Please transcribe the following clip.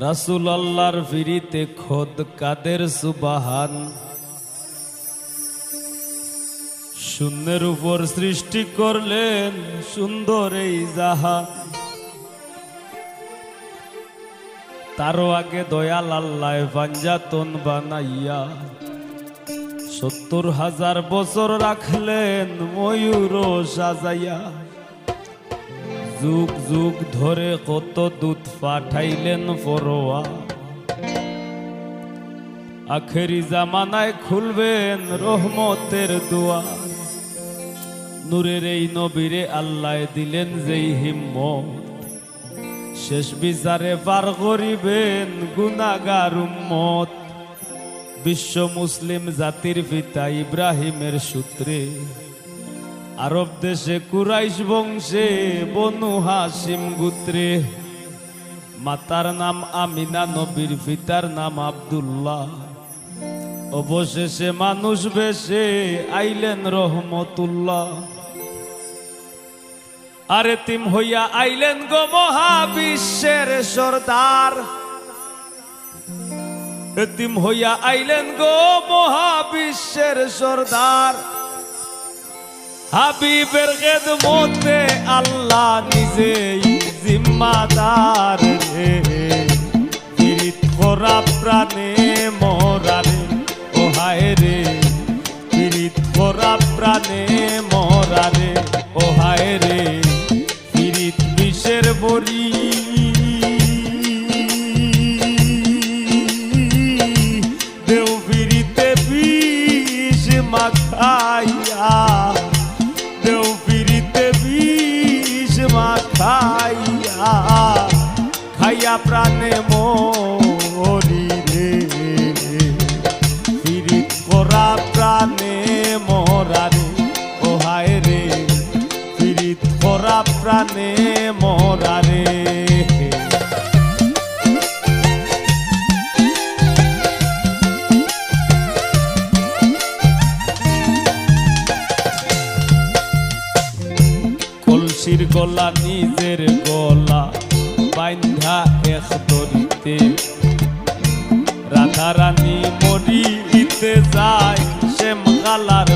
রাসূল আল্লাহর ফিরিতে খোদ কাদের সুবহান। শূন্যের উপর সৃষ্টি করলেন সুন্দর এই জাহান। তারও আগে দয়াল আল্লাহ পাঞ্জাতন বানাইয়া ৭০,০০০ বছর রাখলেন ময়ূর সাজাইয়া। যুগ যুগ ধরে কত দুধ পাঠাইলেন ফরোয়া। আখেরি জামানায় খুলবেন রহমতের দুয়ার। নূরের এই নবীরে আল্লাহ দিলেন যেই হিম্মত, শেষ বিচারে পার করিবেন গুনাহগার উম্মত। বিশ্ব মুসলিম জাতির পিতা ইব্রাহিমের সূত্রে আরব দেশে কুরাইশ বংশে বনু হাশিম গোত্রে। মাতার নাম আমিনা, নবীর পিতার নাম আব্দুল্লাহ। অবশেষে মানুষ বেশে আইলেন রহমতুল্লাহ। আরে তিম হইয়া আইলেন গো মহাবিশ্বের সর্দার। এতিম হইয়া আইলেন গো মহাবিশ্বের সর্দার। হাবিবের খেদমতে আল্লাহ নিজেই জিম্মাদার রে। পীড়িত করা প্রাণে মরারে ও হায় রে। পীড়িত করা প্রাণে মরারে ও হায় রে। পীড়িত বিষের বড়ি দেও পীড়িতে বিষ মাখাইয়া। দেও পীড়িতে বিষ মাখাইয়া। খাইয়া প্রাণে মরি রে। পীড়িত করা প্রাণে মরারে ও হায় রে। পীড়িত করা প্রাণে মরারে। কলসির গলা নিজের গলা বাইন্ধা এক দড়িতে। রাধা রানী মরিতে যায় শ্যাম কালার